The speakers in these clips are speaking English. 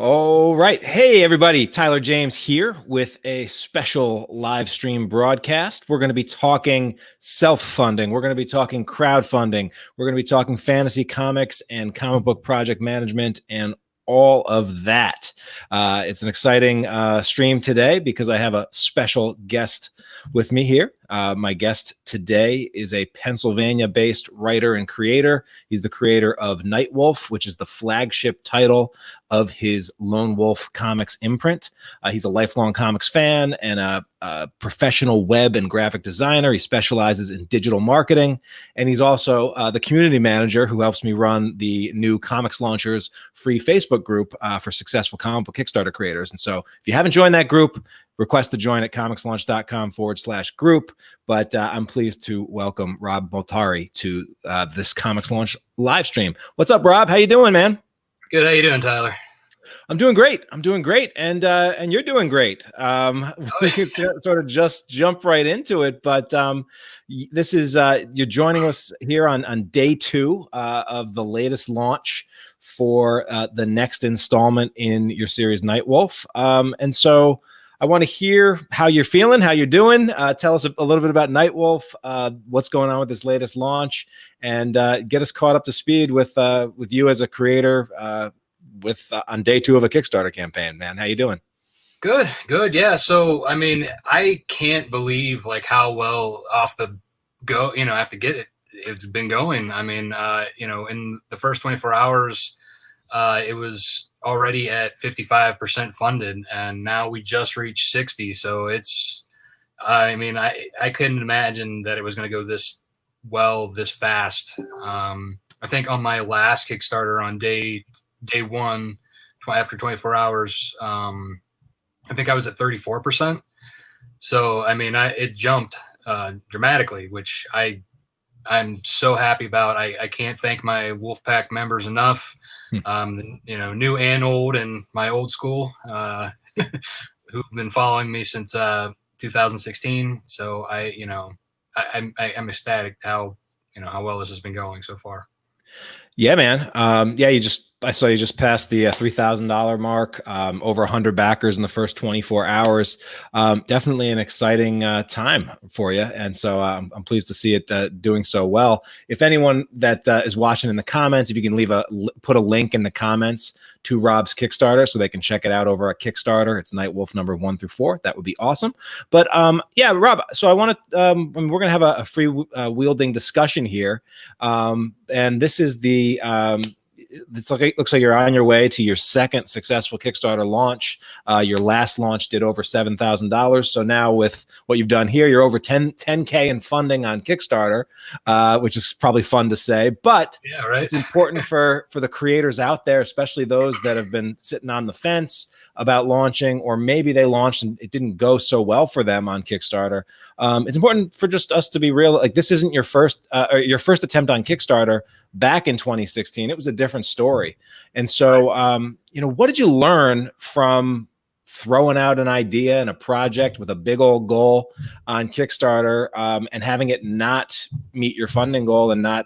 All right. Hey, everybody. Tyler James here with a special live stream broadcast. We're going to be talking self-funding. We're going to be talking crowdfunding. We're going to be talking fantasy comics and comic book project management and all of that. It's an exciting stream today because I have a special guest with me here. My guest today is a Pennsylvania-based writer and creator. He's the creator of Nightwolf, which is the flagship title of his Lone Wolf Comics imprint. He's a lifelong comics fan and a professional web and graphic designer. He specializes in digital marketing, and he's also the community manager who helps me run the new Comics Launchers free Facebook group for successful comic book Kickstarter creators. And so if you haven't joined that group, request to join at comicslaunch.com/group. But I'm pleased to welcome Rob Multari to this Comics Launch live stream. What's up, Rob? How you doing, man? Good. How you doing, Tyler? I'm doing great. And you're doing great. We can sort of just jump right into it. But this is you're joining us here on day 2 of the latest launch for the next installment in your series Nightwolf. And so I want to hear how you're feeling, how you're doing. Tell us a little bit about Nightwolf, what's going on with this latest launch, and get us caught up to speed with you as a creator on day 2 of a Kickstarter campaign, man. How you doing? Good. Yeah. So, I mean, I can't believe like how well off the go, after it's been going. I mean, in the first 24 hours, it was already at 55% funded, and now we just reached 60. So I couldn't imagine that it was going to go this well, this fast. I think on my last Kickstarter on day 1, after 24 hours, I think I was at 34%. So, I mean, it jumped dramatically, which I'm so happy about. I can't thank my Wolfpack members enough, new and old, and my old school, who've been following me since 2016. So I'm ecstatic how well this has been going so far. Yeah, man. I saw you just passed the $3,000 mark, over 100 backers in the first 24 hours. Definitely an exciting time for you. And so I'm pleased to see it doing so well. If anyone that is watching in the comments, if you can put a link in the comments to Rob's Kickstarter so they can check it out over at Kickstarter. It's Nightwolf number 1 through 4. That would be awesome. But Rob, so I want to, we're going to have a free wielding discussion here. And this is it looks like you're on your way to your second successful Kickstarter launch. Your last launch did over $7,000. So now with what you've done here, you're over 10K in funding on Kickstarter, which is probably fun to say. But yeah, right. It's important for the creators out there, especially those that have been sitting on the fence about launching, or maybe they launched and it didn't go so well for them on Kickstarter. It's important for just us to be real. Like, this isn't your first attempt on Kickstarter back in 2016. It was a different story. And so, what did you learn from throwing out an idea and a project with a big old goal on Kickstarter, and having it not meet your funding goal and not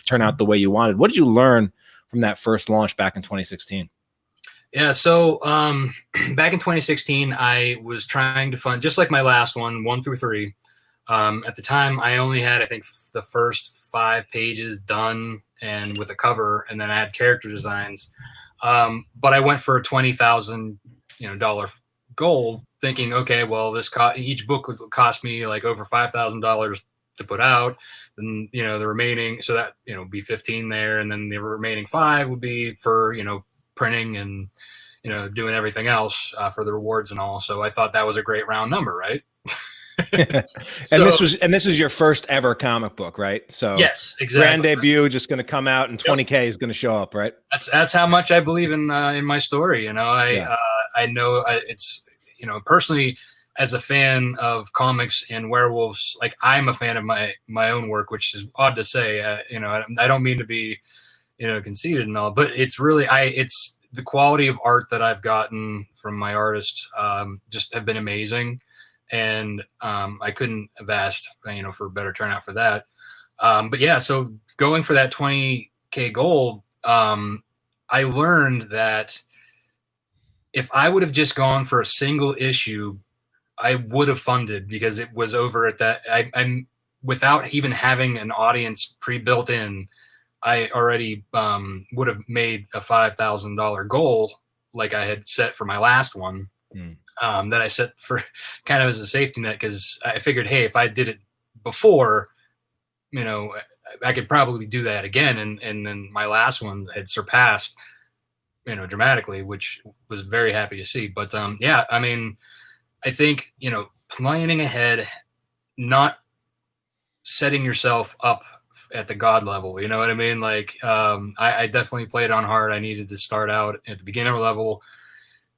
turn out the way you wanted? What did you learn from that first launch back in 2016? Yeah, so back in 2016, I was trying to fund, just like my last one, 1 through 3. At the time, I only had, I think, the first 5 pages done and with a cover, and then I had character designs. But I went for a $20,000 goal, thinking, okay, well, each book would cost me like over $5,000 to put out. And the remaining, so that be 15 there, and then the remaining 5 would be for printing and doing everything else for the rewards and all. So I thought that was a great round number, right? This was your first ever comic book, right? So yes, exactly. Grand debut, just going to come out, and 20K is going to show up, right? That's how much I believe in my story. I know it's personally, as a fan of comics and werewolves, like, I'm a fan of my own work, which is odd to say. I don't mean to be conceited and all, but it's really it's the quality of art that I've gotten from my artists just have been amazing. And I couldn't have asked, for a better turnout for that. But yeah, so going for that 20K goal, I learned that if I would have just gone for a single issue, I would have funded, because it was over at that. I'm without even having an audience pre-built in. I already would have made a $5,000 goal like I had set for my last one, that I set for kind of as a safety net, because I figured, hey, if I did it before, I could probably do that again. And then my last one had surpassed, dramatically, which was very happy to see. But yeah, I mean, I think, planning ahead, not setting yourself up at the God level. You know what I mean? Like, I definitely played on hard. I needed to start out at the beginner level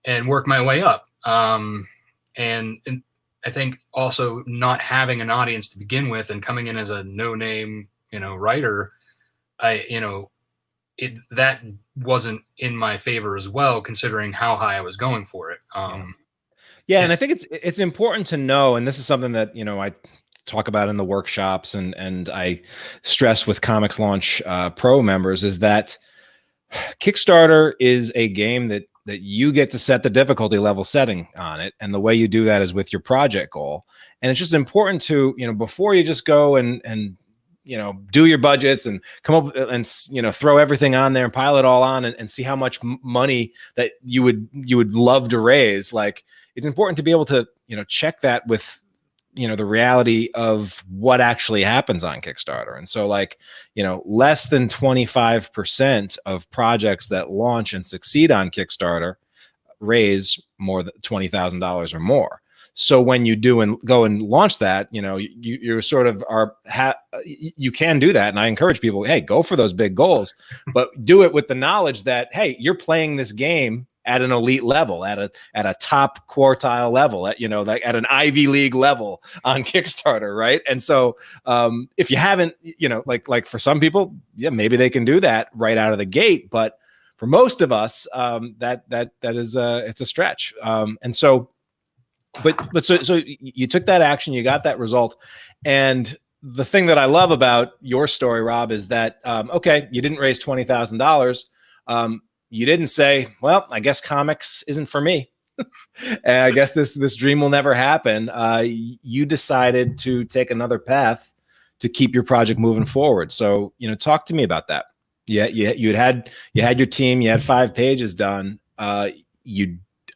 and work my way up. And I think also not having an audience to begin with and coming in as a no-name, writer, that wasn't in my favor as well, considering how high I was going for it. Yeah, and I think it's important to know, and this is something that I talk about in the workshops, and I stress with Comics Launch Pro members, is that Kickstarter is a game that you get to set the difficulty level setting on it, and the way you do that is with your project goal. And it's just important to before you just go and do your budgets and come up and throw everything on there and pile it all on and see how much money that you would love to raise. Like, it's important to be able to check that with the reality of what actually happens on Kickstarter. And so, like, less than 25% of projects that launch and succeed on Kickstarter raise more than $20,000 or more. So when you do and go and launch that, you sort of you can do that. And I encourage people, hey, go for those big goals, but do it with the knowledge that, hey, you're playing this game at an elite level, at a top quartile level, at at an Ivy League level on Kickstarter, right? And so if you haven't, like for some people, yeah, maybe they can do that right out of the gate, but for most of us, that is it's a stretch. And so, but so you took that action, you got that result, and the thing that I love about your story, Rob, is that okay, you didn't raise $20,000. You didn't say, well, I guess comics isn't for me. And I guess this dream will never happen. You decided to take another path to keep your project moving forward. So, talk to me about that. Yeah, you had your team, you had 5 pages done.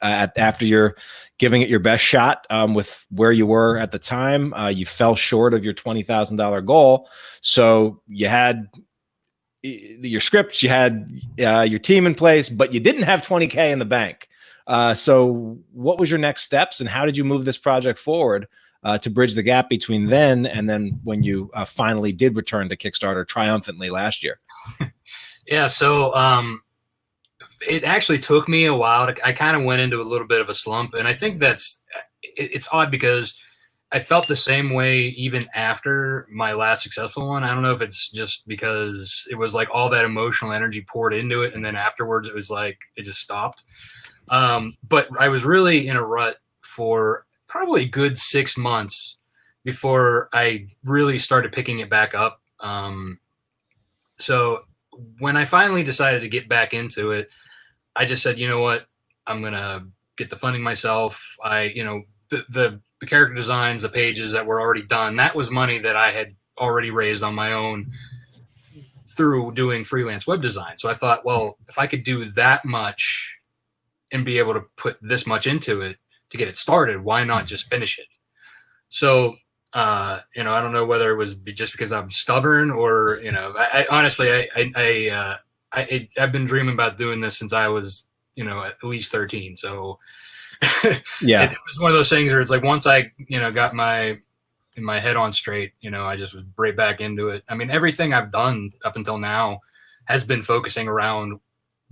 After you're giving it your best shot with where you were at the time, you fell short of your $20,000 goal. So you had your scripts, you had your team in place, but you didn't have 20K in the bank. So what was your next steps, and how did you move this project forward to bridge the gap between then and then when you finally did return to Kickstarter triumphantly last year? Yeah, so it actually took me a while. I kind of went into a little bit of a slump, and I think it's odd because I felt the same way even after my last successful one. I don't know if it's just because it was like all that emotional energy poured into it, and then afterwards it was like it just stopped. But I was really in a rut for probably a good 6 months before I really started picking it back up. So when I finally decided to get back into it, I just said, you know what, I'm gonna get the funding myself. The character designs, the pages that were already done, that was money that I had already raised on my own through doing freelance web design. So I thought, well, if I could do that much and be able to put this much into it to get it started, why not just finish it? So I don't know whether it was just because I'm stubborn or I honestly I've been dreaming about doing this since I was at least 13. So Yeah, it was one of those things where it's like once I got my head on straight, I just was right back into it. I mean, everything I've done up until now has been focusing around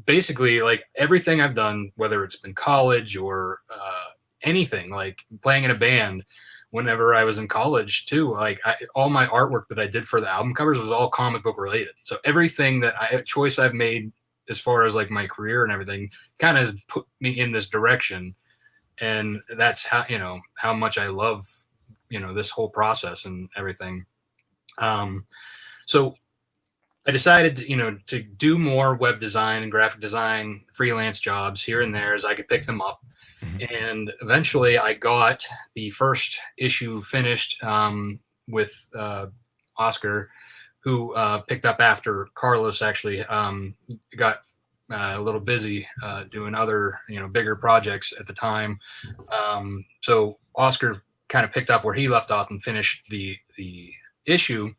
basically like everything I've done, whether it's been college or anything, like playing in a band. Whenever I was in college too, like all my artwork that I did for the album covers was all comic book related. So everything that choice I've made as far as like my career and everything kind of has put me in this direction. And that's how much I love, this whole process and everything. So I decided to do more web design and graphic design freelance jobs here and there as I could pick them up. And eventually I got the first issue finished with Oscar, who picked up after Carlos actually got a little busy doing other, bigger projects at the time. So Oscar kind of picked up where he left off and finished the issue.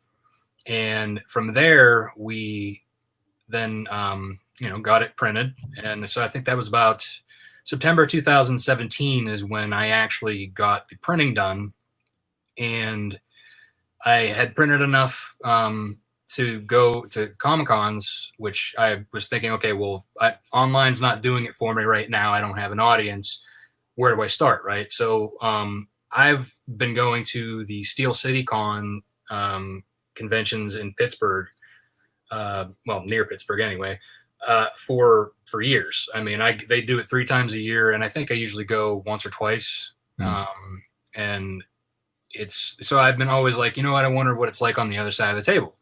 And from there, we then, got it printed. And so I think that was about September 2017 is when I actually got the printing done. And I had printed enough to go to Comic-Cons, which I was thinking, okay, well, online's not doing it for me right now. I don't have an audience. Where do I start, right? So I've been going to the Steel City Con conventions in Pittsburgh, near Pittsburgh anyway, for years. I mean, they do it 3 times a year, and I think I usually go once or twice. And so I've been always like, I wonder what it's like on the other side of the table.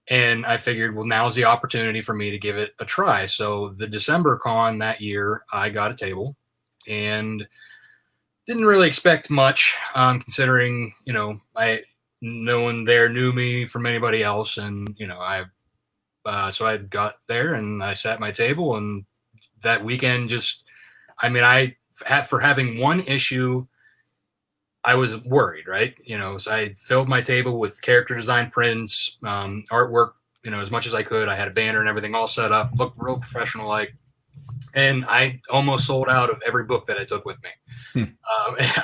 And I figured, well, now's the opportunity for me to give it a try. So the December con that year, I got a table and didn't really expect much, considering, no one there knew me from anybody else. And, so I got there and I sat at my table, and that weekend for having one issue, I was worried, right? So I filled my table with character design prints, artwork, as much as I could. I had a banner and everything all set up, looked real professional like. And I almost sold out of every book that I took with me.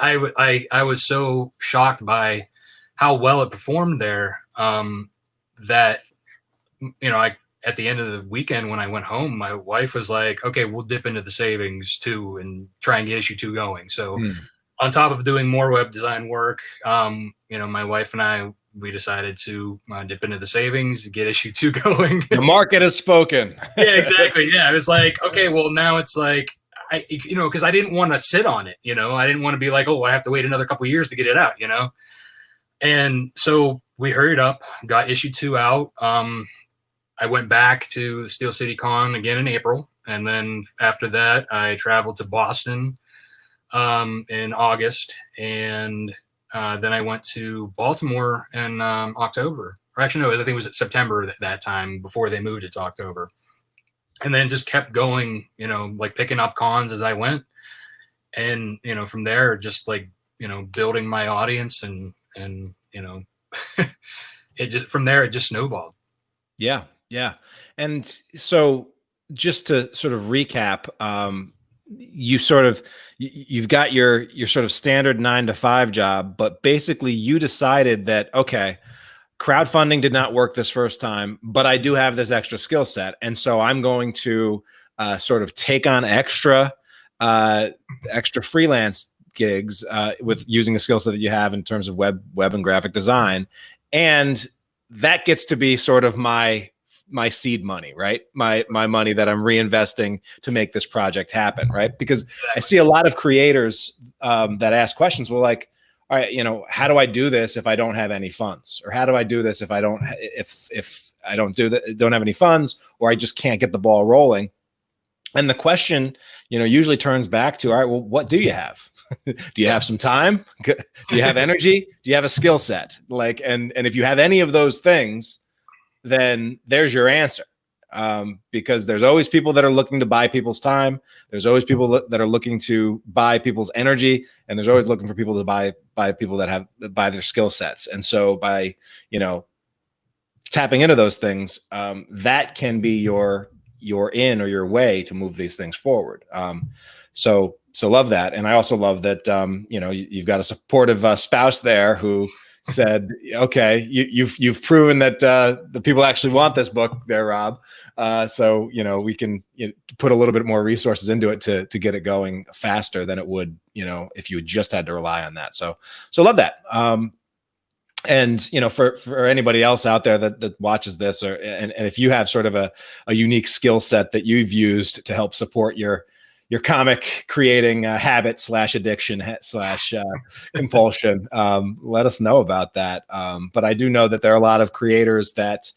I was so shocked by how well it performed there that, at the end of the weekend when I went home, my wife was like, okay, we'll dip into the savings too and try and get issue 2 going. So on top of doing more web design work, my wife and we decided to dip into the savings, get issue 2 going. The market has spoken. Yeah, exactly. Yeah. It was like, okay, well now it's like, because I didn't want to sit on it, I didn't want to be like, oh, I have to wait another couple of years to get it out, And so we hurried up, got issue 2 out. I went back to the Steel City Con again in April. And then after that, I traveled to Boston in August. And then I went to Baltimore in October. Or actually, no, I think it was September that time before they moved it to October. And then just kept going, like picking up cons as I went. And, from there, just like, building my audience and from there, it just snowballed. Yeah. Yeah. And so just to sort of recap, you've got your sort of standard 9-to-5 job, but basically you decided that, okay, crowdfunding did not work this first time, but I do have this extra skill set. And so I'm going to sort of take on extra freelance gigs with using a skill set that you have in terms of web and graphic design. And that gets to be sort of my seed money, right? My money that I'm reinvesting to make this project happen, right? Because I see a lot of creators that ask questions. Well, like, all right, how do I do this if I don't have any funds? Or how do I do this if I don't have any funds, or I just can't get the ball rolling? And the question, usually turns back to, all right, well, what do you have? Do you have some time? Do you have energy? Do you have a skill set? Like, and if you have any of those things, then there's your answer. Because there's always people that are looking to buy people's time. There's always people that are looking to buy people's energy, and there's always looking for people to buy people that buy their skill sets. And so by, tapping into those things, that can be your in or your way to move these things forward. So love that. And I also love that, you've got a supportive spouse there who said, okay, you've proven that the people actually want this book there, Rob. So, we can put a little bit more resources into it to get it going faster than it would, if you just had to rely on that. So love that. And, for anybody else out there that watches this, and if you have sort of a unique skill set that you've used to help support your comic creating habit / addiction / compulsion, let us know about that. But I do know that there are a lot of creators that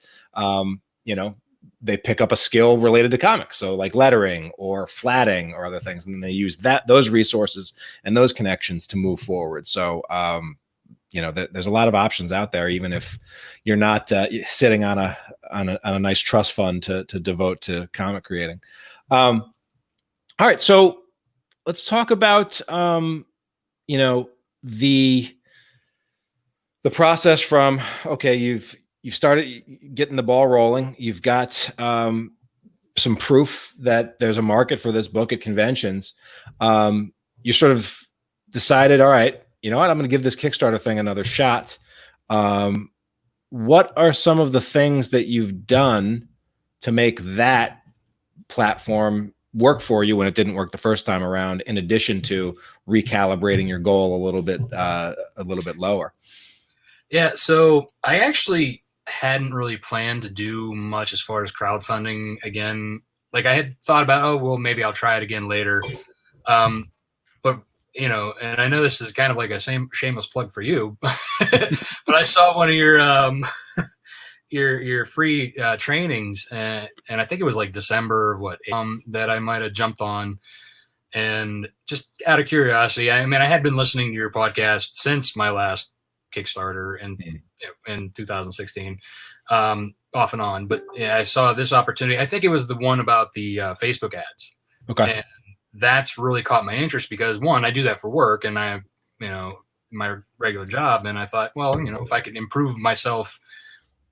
they pick up a skill related to comics. So like lettering or flatting or other things. And then they use those resources and those connections to move forward. So, there's a lot of options out there, even if you're not sitting on a nice trust fund to devote to comic creating. All right. So let's talk about, the process from, okay, you've started getting the ball rolling. You've got some proof that there's a market for this book at conventions. You sort of decided, all right, you know what, I'm going to give this Kickstarter thing another shot. What are some of the things that you've done to make that platform work for you when it didn't work the first time around, in addition to recalibrating your goal a little bit lower? Yeah, so I actually hadn't really planned to do much as far as crowdfunding again. Like I had thought about, oh, well, maybe I'll try it again later. But and I know this is kind of like a shameless plug for you, but I saw one of your free trainings, and I think it was like December, that I might have jumped on. And just out of curiosity, I mean, I had been listening to your podcast since my last Kickstarter in 2016, off and on. But yeah, I saw this opportunity. I think it was the one about the Facebook ads. Okay. And that's really caught my interest because, one, I do that for work and I, my regular job. And I thought, well, if I could improve myself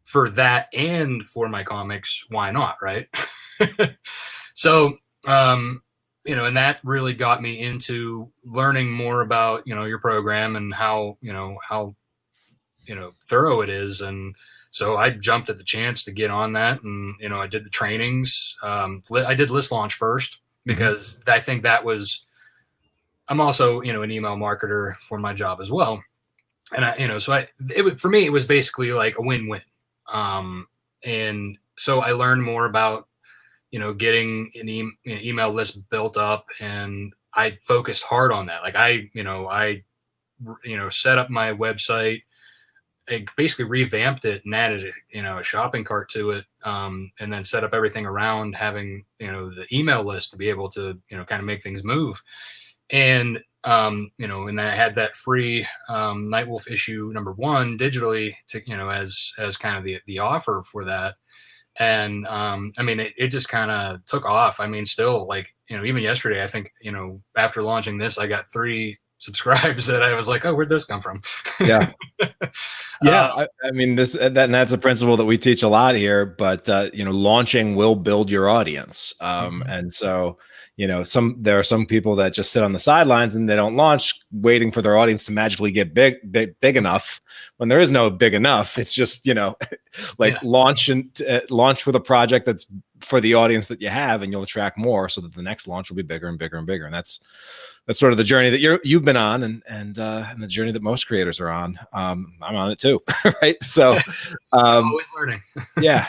for that and for my comics, why not? Right. So, and that really got me into learning more about, your program and how thorough it is. And so I jumped at the chance to get on that. And, I did the trainings. I did list launch first because I think I'm also, an email marketer for my job as well. And for me, it was basically like a win-win. And so I learned more about, getting an email list built up, and I focused hard on that. Like I set up my website. I basically revamped it and added, a shopping cart to it, and then set up everything around having, the email list to be able to, kind of make things move. And, and I had that free Nightwolf issue #1 digitally to, as kind of the offer for that. And I mean, it just kind of took off. I mean, still, like, even yesterday, I think, after launching this, I got 3 subscribes that I was like, oh, where'd this come from? Yeah. Yeah. I mean, that's a principle that we teach a lot here, but, launching will build your audience. And so, there are some people that just sit on the sidelines and they don't launch, waiting for their audience to magically get big enough, when there is no big enough. It's just, launch with a project that's for the audience that you have, and you'll attract more, so that the next launch will be bigger and bigger and bigger. And that's sort of the journey that you've been on, and the journey that most creators are on. I'm on it too, right? So, always learning. yeah,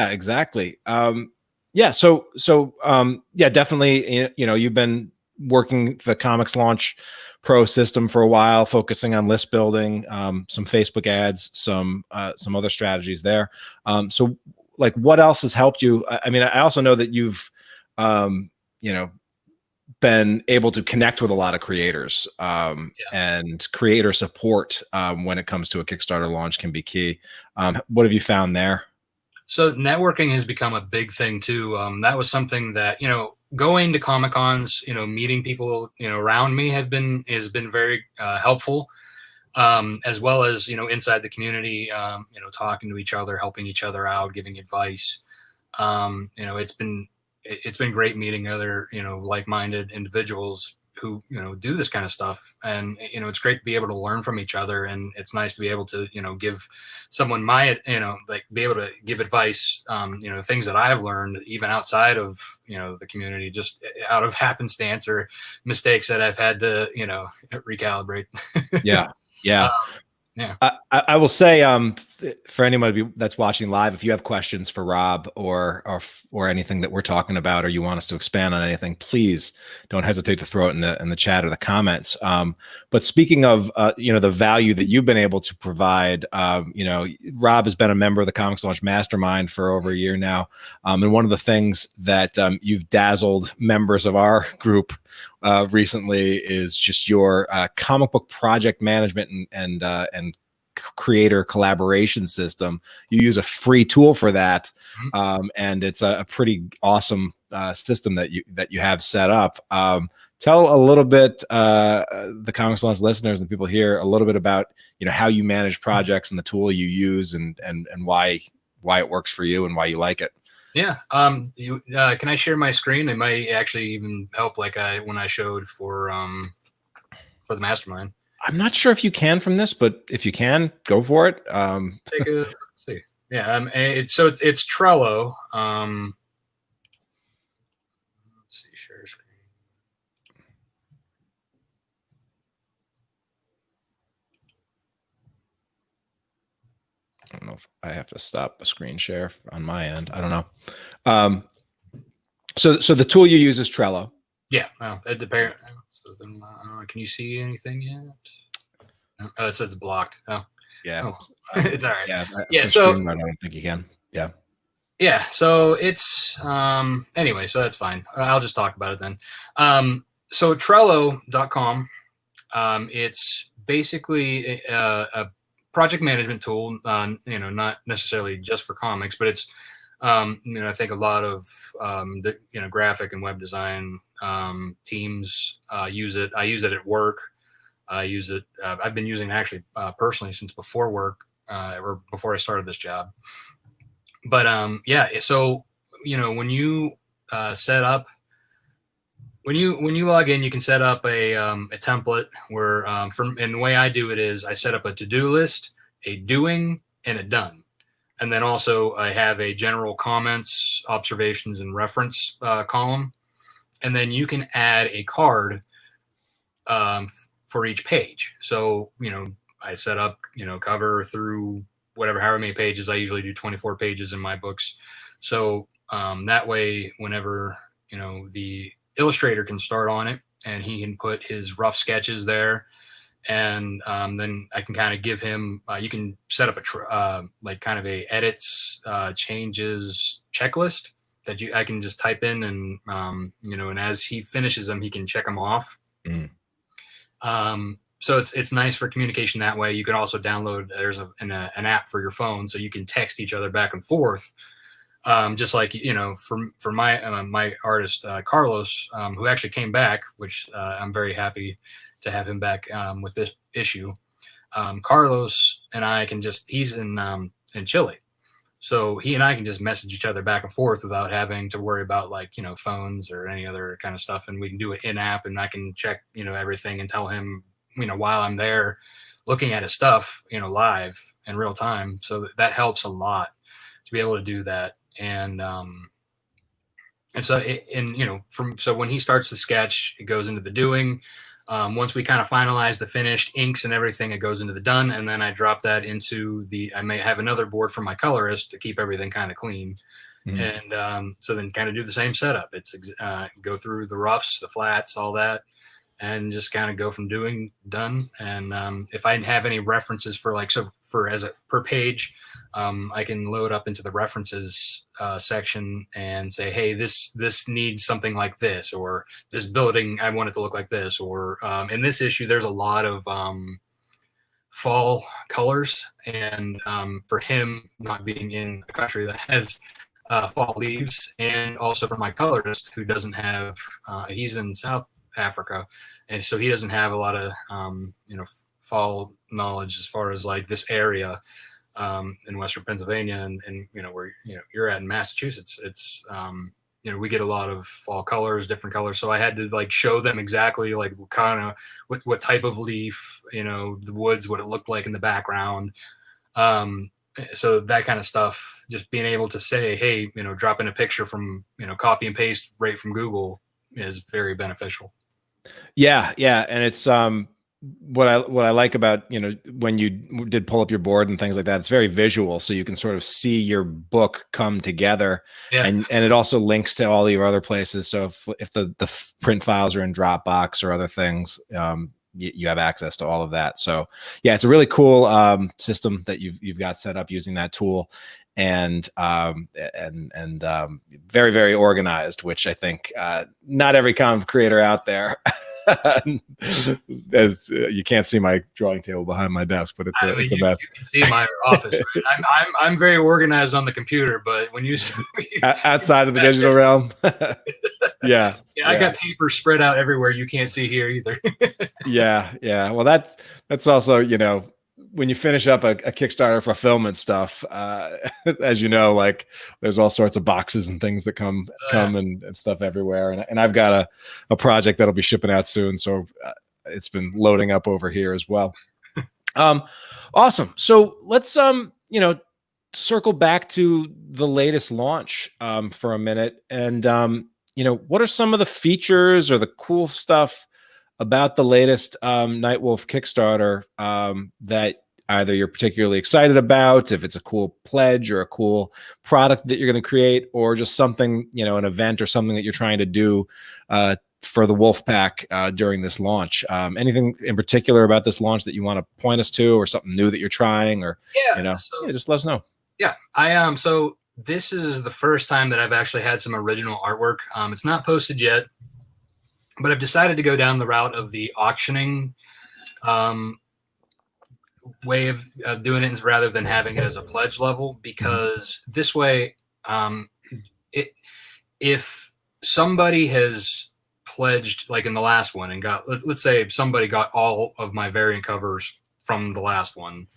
exactly. Definitely. You've been working the Comics Launch Pro system for a while, focusing on list building, some Facebook ads, some other strategies there. So, like, what else has helped you? I mean, I also know that you've, been able to connect with a lot of creators, and creator support when it comes to a Kickstarter launch can be key. What have you found there? So networking has become a big thing too. That was something that, going to Comic Cons, meeting people, around me has been very helpful, as well as, inside the community, talking to each other, helping each other out, giving advice. It's been great meeting other, like-minded individuals who, do this kind of stuff. And, it's great to be able to learn from each other. And it's nice to be able to, give someone be able to give advice, things that I've learned even outside of, the community, just out of happenstance or mistakes that I've had to, recalibrate. Yeah. Yeah. I will say, for anybody that's watching live, if you have questions for Rob or anything that we're talking about, or you want us to expand on anything, please don't hesitate to throw it in the chat or the comments. But speaking of, the value that you've been able to provide, Rob has been a member of the Comics Launch Mastermind for over a year now, and one of the things that you've dazzled members of our group recently is just your comic book project management and creator collaboration system. You use a free tool for that, and it's a pretty awesome system that you have set up. Tell a little bit, the Comics Launch listeners and people here, a little bit about how you manage projects and the tool you use, and why it works for you and why you like it. Yeah. Can I share my screen? It might actually even help, like when I showed for the mastermind. I'm not sure if you can from this, but if you can, go for it. Take a let's see. Yeah. It's Trello. Let's see. Share screen. I don't know if I have to stop a screen share on my end. I don't know. So the tool you use is Trello. Yeah. Can you see anything yet? Oh, it says it's blocked. Oh, yeah. It's all right. Yeah. So I don't think you can. Yeah. Yeah. So it's anyway. So that's fine. I'll just talk about it then. So Trello.com. It's basically a project management tool. Not necessarily just for comics, but it's I think a lot of the graphic and web design teams use it. I use it at work. I use it. I've been using it actually personally since before work or before I started this job. But yeah. So when you set up, when you log in, you can set up a template where and the way I do it is I set up a to-do list, a doing, and a done. And then also I have a general comments, observations, and reference column. And then you can add a card for each page. So, I set up, cover through however many pages. I usually do 24 pages in my books. So that way, whenever, the illustrator can start on it and he can put his rough sketches there. And then I can kind of give him, you can set up like kind of a edits, changes checklist that I can just type in and, and as he finishes them, he can check them off. So it's nice for communication that way. You can also download, there's an app for your phone, so you can text each other back and forth. Just like, for my artist, Carlos, who actually came back, which I'm very happy to have him back with this issue. Carlos and I can he's in Chile. So he and I can just message each other back and forth without having to worry about phones or any other kind of stuff. And we can do it in app, and I can check, everything and tell him, while I'm there looking at his stuff, live in real time. So that helps a lot to be able to do that. And so, so when he starts the sketch, it goes into the doing. Once we kind of finalize the finished inks and everything, it goes into the done. And then I drop that into I may have another board for my colorist to keep everything kind of clean. And so then kind of do the same setup. It's go through the roughs, the flats, all that, and just kind of go from doing done. And if I have any references for per page, I can load up into the references section and say, hey, this needs something like this, or this building, I want it to look like this, or in this issue, there's a lot of fall colors. And for him not being in a country that has fall leaves, and also for my colorist who doesn't have, he's in South Africa, and so he doesn't have a lot of fall knowledge as far as like this area in Western Pennsylvania and where you're at in Massachusetts. It's we get a lot of fall colors, different colors, so I had to show them exactly kind of what type of leaf, the woods, what it looked like in the background. So that kind of stuff, just being able to say, hey, drop in a picture from copy and paste right from Google is very beneficial. Yeah, and it's what I like about, when you did pull up your board and things like that, it's very visual, so you can sort of see your book come together. Yeah. And it also links to all your other places. So if the print files are in Dropbox or other things, you have access to all of that. So yeah, it's a really cool system that you've got set up using that tool, and very, very organized, which I think not every comic creator out there. As you can't see my drawing table behind my desk, but it's a mess. You can see my office. Right? I'm very organized on the computer, but when you outside of the digital realm, yeah, I got paper spread out everywhere. You can't see here either. yeah. Well, that's also, when you finish up a Kickstarter fulfillment stuff, as you know, like there's all sorts of boxes and things that come and stuff everywhere. And I've got a project that'll be shipping out soon. So it's been loading up over here as well. Awesome. So let's, circle back to the latest launch for a minute. And, what are some of the features or the cool stuff about the latest Nightwolf Kickstarter that either you're particularly excited about, if it's a cool pledge or a cool product that you're going to create, or just something, an event or something that you're trying to do for the Wolf Pack during this launch? Anything in particular about this launch that you want to point us to, or something new that you're trying, or just let us know. Yeah, I am. So this is the first time that I've actually had some original artwork. It's not posted yet, but I've decided to go down the route of the auctioning way of doing it rather than having it as a pledge level, because this way, if somebody has pledged, like in the last one, and let's say somebody got all of my variant covers from the last one,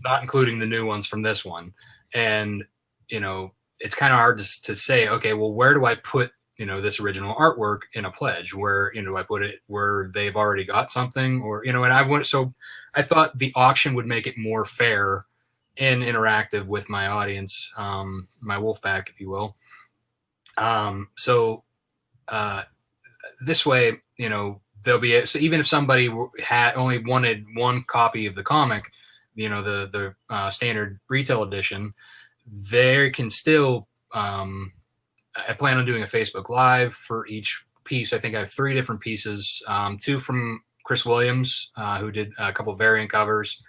not including the new ones from this one, and it's kind of hard to say, okay, well, where do I put this original artwork in a pledge? Where do I put it where they've already got something, or and I thought the auction would make it more fair and interactive with my audience, my wolf pack, if you will. This way, there'll be so even if somebody had only wanted one copy of the comic, the standard retail edition, they can still. I plan on doing a Facebook Live for each piece. I think I have 3 different pieces, 2 from Chris Williams, who did a couple of variant covers,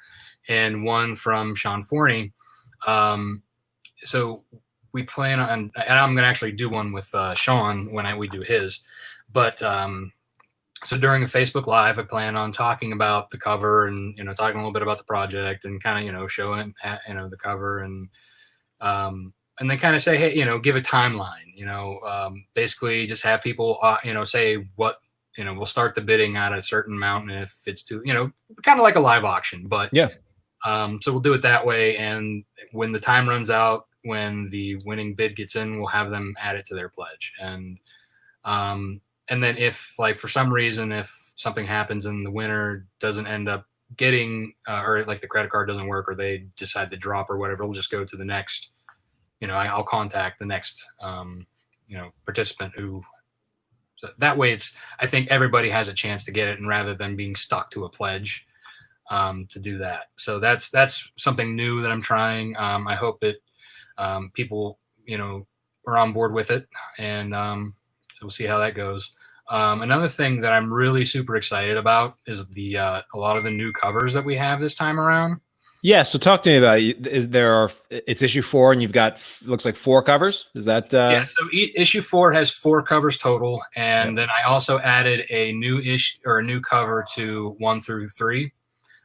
and 1 from Sean Forney. So we plan on, and I'm going to actually do one with Sean when we do his. But so during a Facebook Live, I plan on talking about the cover and talking a little bit about the project and kind of showing the cover and then kind of say, hey, give a timeline, basically just have people, say what, we'll start the bidding at a certain amount. And if it's too, kind of like a live auction, but yeah. So we'll do it that way. And when the time runs out, when the winning bid gets in, we'll have them add it to their pledge. And then if, like, for some reason, if something happens and the winner doesn't end up getting, or like the credit card doesn't work, or they decide to drop or whatever, we'll just go to the next, I'll contact the next, participant so that way I think everybody has a chance to get it, and rather than being stuck to a pledge, to do that. So that's something new that I'm trying. I hope that, people, are on board with it, and, so we'll see how that goes. Another thing that I'm really super excited about is a lot of the new covers that we have this time around. Yeah, so talk to me about it. It's issue 4, and you've got looks like 4 covers. Is that? Yeah, so issue 4 has 4 covers total, and then I also added a new issue or a new cover to 1 through 3,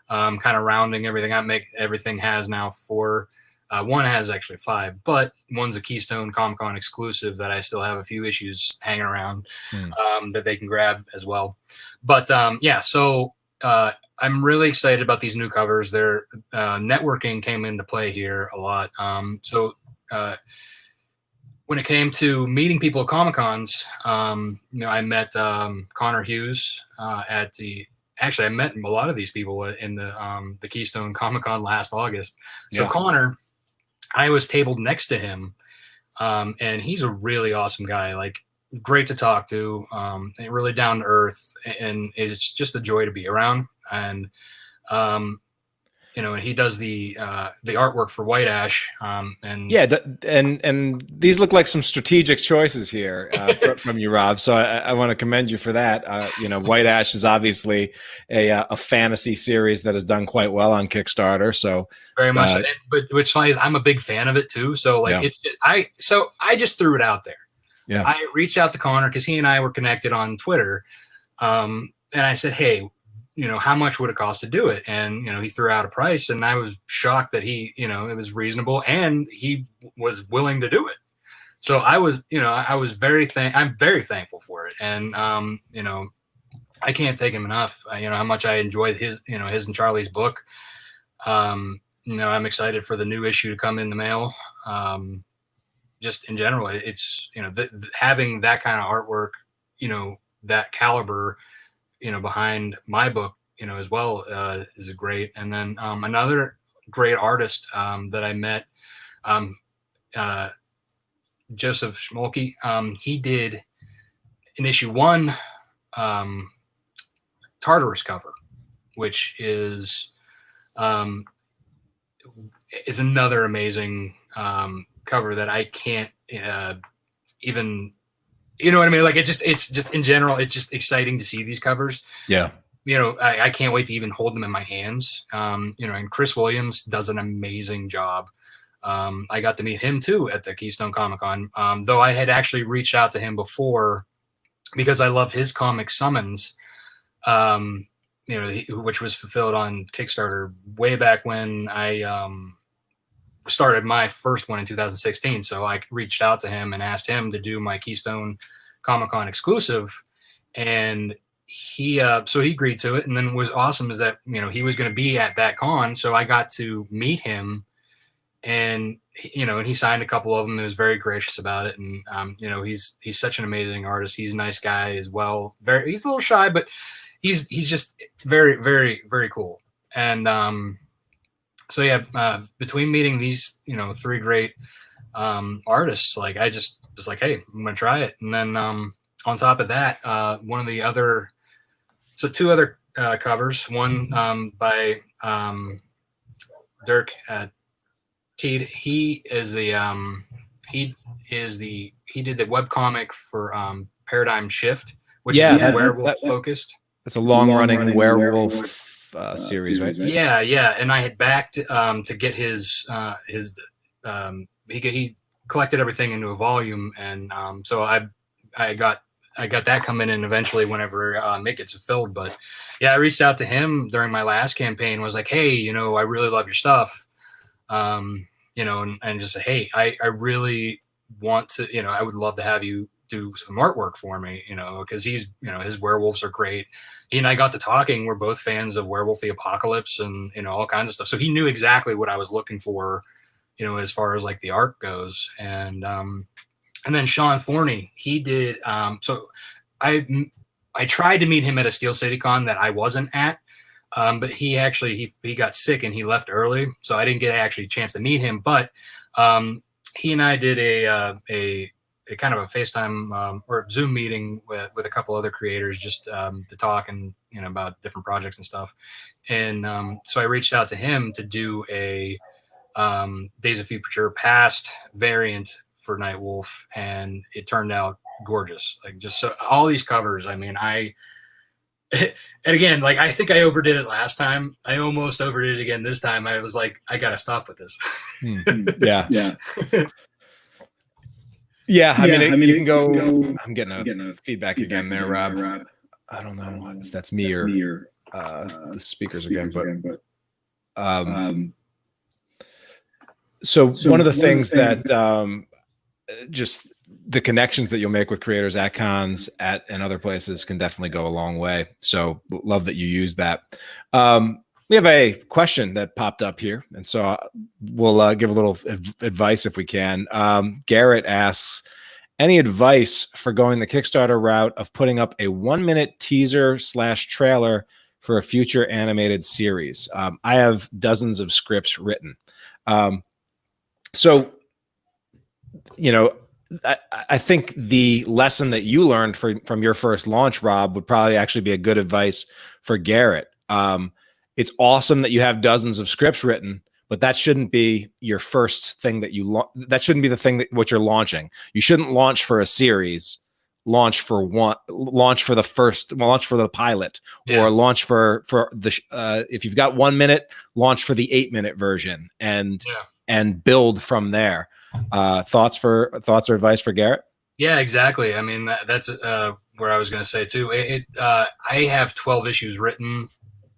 kind of rounding everything out. Everything has now 4. 1 has actually 5, but 1's a Keystone Comic-Con exclusive that I still have a few issues hanging around that they can grab as well. But so. I'm really excited about these new covers. Their networking came into play here a lot. So when it came to meeting people at Comic-Cons, I met Connor Hughes actually I met a lot of these people in the Keystone Comic-Con last August. So Connor, I was tabled next to him, and he's a really awesome guy, like great to talk to, really down to earth, and it's just a joy to be around. and and he does the artwork for White Ash. And yeah, and these look like some strategic choices here from you, Rob. So I want to commend you for that. White Ash is obviously a fantasy series that has done quite well on Kickstarter. So very much. But what's funny is I'm a big fan of it too. So like I just threw it out there. Yeah, I reached out to Connor because he and I were connected on Twitter, and I said, hey, how much would it cost to do it? And, he threw out a price, and I was shocked that it was reasonable and he was willing to do it. So I was, I'm very thankful for it. And, I can't thank him enough, how much I enjoyed his and Charlie's book. I'm excited for the new issue to come in the mail. Just in general, it's, having that kind of artwork, that caliber, behind my book, as well, is great. And then another great artist that I met, Joseph Schmolke, he did in issue 1 Tartarus cover, which is another amazing cover that I can't even. You know what I mean? Like it's just in general, it's just exciting to see these covers. Yeah. I can't wait to even hold them in my hands. And Chris Williams does an amazing job. I got to meet him too at the Keystone Comic-Con. Though I had actually reached out to him before because I love his comic Summons, which was fulfilled on Kickstarter way back when I started my first one in 2016. So I reached out to him and asked him to do my Keystone Comic-Con exclusive, and he agreed to it. And then what was awesome is that he was going to be at that con, so I got to meet him, and and he signed a couple of them and was very gracious about it. And he's such an amazing artist. He's a nice guy as well. He's a little shy, but he's just very, very, very cool. And so yeah, between meeting these 3 great artists, like I just was like, hey, I'm gonna try it. And then on top of that, one of the other, so 2 other covers, one by Dirk Teed. He did the webcomic for Paradigm Shift, which is werewolf focused. It's a long running werewolf series, right? Yeah. And I had backed to get his he collected everything into a volume, and so I got that coming in eventually whenever it gets filled. But yeah, I reached out to him during my last campaign, was like, hey, I really love your stuff, and just say, hey, I really want to, I would love to have you do some artwork for me, because he's, his werewolves are great. He and I got to talking. We're both fans of Werewolf the Apocalypse and, all kinds of stuff. So he knew exactly what I was looking for, as far as like the art goes. And then Sean Forney, he did. So I tried to meet him at a Steel City Con that I wasn't at. But he actually, he got sick and he left early. So I didn't get actually a chance to meet him, but he and I did a kind of a FaceTime or Zoom meeting with a couple other creators just to talk and about different projects and stuff. And so I reached out to him to do a Days of Future Past variant for Nightwolf, and it turned out gorgeous. Like just so all these covers. I mean, and again, like I think I overdid it last time. I almost overdid it again this time. I was like, I gotta stop with this. Yeah. Yeah, I mean, you can go. I'm getting a feedback again there, Rob. I don't know if that's me or the speakers again, but so one of the things that just the connections that you'll make with creators at cons and other places can definitely go a long way. So love that you use that. We have a question that popped up here, and so we'll give a little advice if we can. Garrett asks, any advice for going the Kickstarter route of putting up a 1-minute teaser / trailer for a future animated series? I have dozens of scripts written. So, I think the lesson that you learned from your first launch, Rob, would probably actually be a good advice for Garrett. It's awesome that you have dozens of scripts written, but that shouldn't be your first thing that that shouldn't be the thing that what you're launching. You shouldn't launch for a series, launch for the pilot, or launch for the if you've got 1 minute, launch for the 8-minute version, and build from there. Thoughts or advice for Garrett? Yeah, exactly. I mean, that's where I was going to say too. I have 12 issues written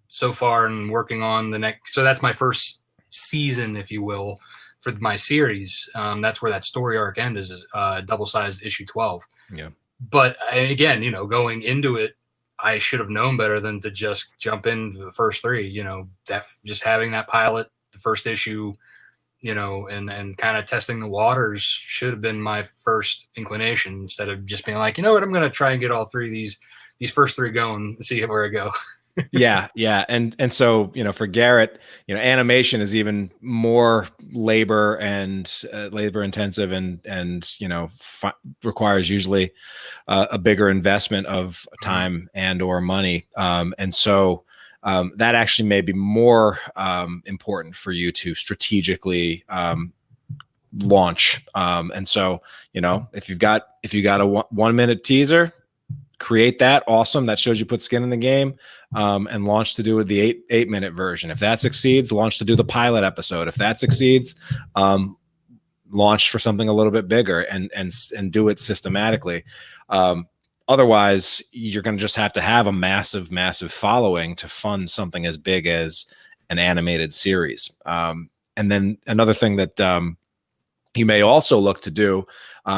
so far and working on the next. So that's my first season, if you will, for my series. That's where that story arc ends, is double-sized issue 12. Yeah. But again, going into it, I should have known better than to just jump into the first 3. That just having that pilot, the first issue, and kind of testing the waters should have been my first inclination, instead of just being like, you know what, I'm going to try and get all 3 of these first 3 going and see where I go. Yeah. And so, for Garrett, animation is even more labor intensive and requires usually a bigger investment of time and or money. And so that actually may be more important for you to strategically launch. And so, if you've got a 1 minute teaser, create that. Awesome. That shows you put skin in the game, and launch to do with the 8-minute version. If that succeeds, launch to do the pilot episode. If that succeeds, launch for something a little bit bigger and do it systematically. Otherwise, you're going to just have to have a massive, massive following to fund something as big as an animated series. And then another thing that you may also look to do,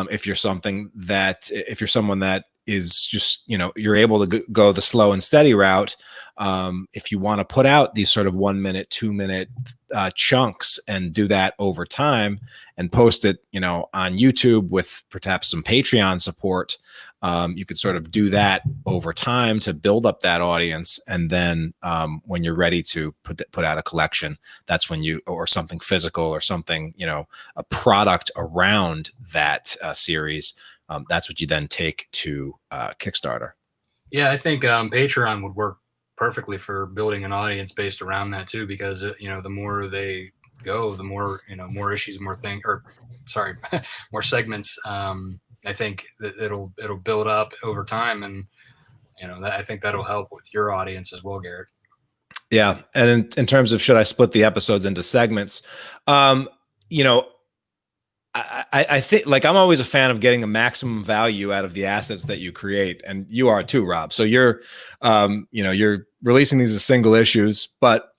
if you're someone that is just, you're able to go the slow and steady route. If you want to put out these sort of 1 minute, 2 minute chunks and do that over time and post it, on YouTube with perhaps some Patreon support, you could sort of do that over time to build up that audience. And then when you're ready to put out a collection, that's when or something physical or something, a product around that series. That's what you then take to Kickstarter. Yeah, I think Patreon would work perfectly for building an audience based around that too, because the more they go, the more more issues, more segments. I think that it'll build up over time, and I think that'll help with your audience as well, Garrett. Yeah, and in terms of should I split the episodes into segments, I think, like, I'm always a fan of getting the maximum value out of the assets that you create, and you are too, Rob. So you're releasing these as single issues, but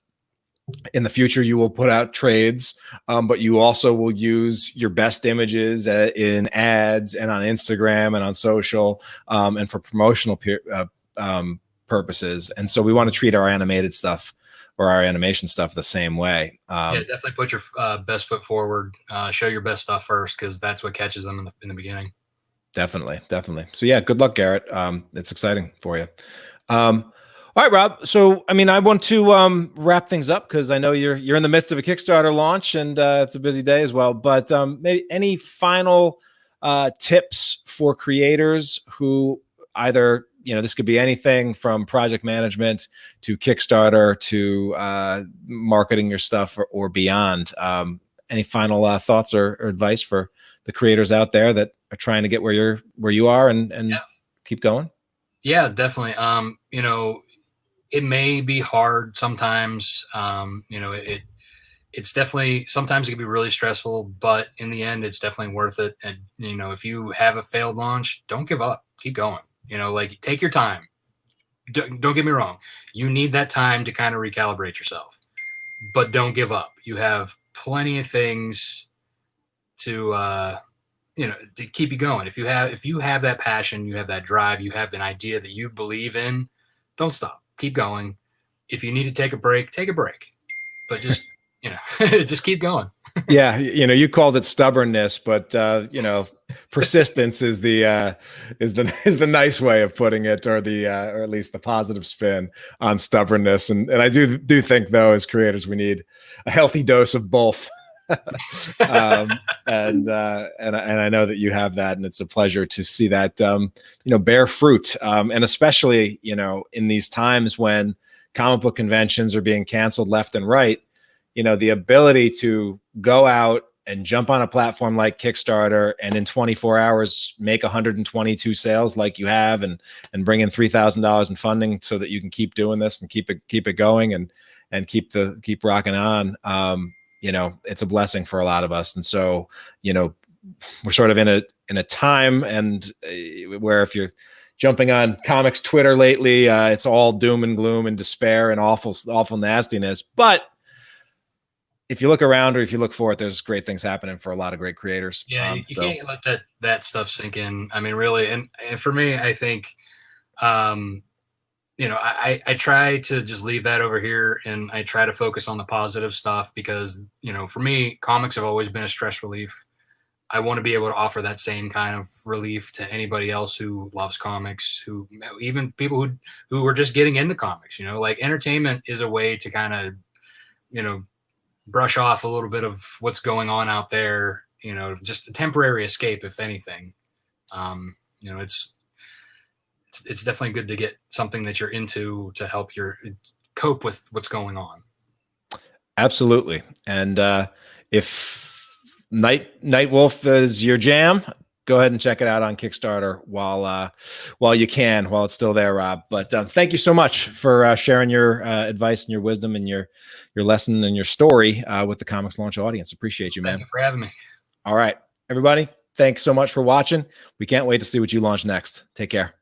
in the future you will put out trades, but you also will use your best images in ads and on Instagram and on social, and for promotional purposes. And so we want to treat our animated stuff or our animation stuff the same way. Yeah, definitely put your best foot forward. Show your best stuff first, because that's what catches them in the beginning. Definitely. So yeah, good luck, Garrett. It's exciting for you. All right, Rob. So, I want to wrap things up, because I know you're in the midst of a Kickstarter launch, and it's a busy day as well. But maybe any final tips for creators who either, this could be anything from project management to Kickstarter to marketing your stuff or beyond. Any final thoughts or advice for the creators out there that are trying to get where you are and keep going? Yeah, definitely. It may be hard sometimes. It's definitely, sometimes it can be really stressful, but in the end, it's definitely worth it. And, if you have a failed launch, don't give up, keep going. Take your time. Don't get me wrong. You need that time to kind of recalibrate yourself, but don't give up. You have plenty of things to keep you going. If you have that passion, you have that drive, you have an idea that you believe in, don't stop. Keep going. If you need to take a break, but just, just keep going. Yeah. You called it stubbornness, but persistence is the nice way of putting it, or at least the positive spin on stubbornness. And I do think, though, as creators, we need a healthy dose of both. And I know that you have that, and it's a pleasure to see that, bear fruit. And especially, in these times when comic book conventions are being canceled left and right, you know, the ability to go out and jump on a platform like Kickstarter and in 24 hours make 122 sales like you have, and bring in $3,000 in funding so that you can keep doing this and keep it going and keep rocking on. You know, it's a blessing for a lot of us. And so, you know, we're sort of in a time and where if you're jumping on comics Twitter lately, it's all doom and gloom and despair and awful nastiness. But if you look around or if you look for it, there's great things happening for a lot of great creators. Yeah, you can't let that stuff sink in. I mean, really, and for me, I think, you know, I try to just leave that over here and I try to focus on the positive stuff because, you know, for me, comics have always been a stress relief. I want to be able to offer that same kind of relief to anybody else who loves comics, who even people who are just getting into comics. You know, like entertainment is a way to kind of, you know, brush off a little bit of what's going on out there, you know, just a temporary escape, if anything. You know, it's definitely good to get something that you're into to help your cope with what's going on. Absolutely. And if Nightwolf is your jam, go ahead and check it out on Kickstarter while you can, while it's still there, Rob. But thank you so much for sharing your advice and your wisdom and your lesson and your story with the Comics Launch audience. Appreciate you, man. Thank you for having me. All right, everybody. Thanks so much for watching. We can't wait to see what you launch next. Take care.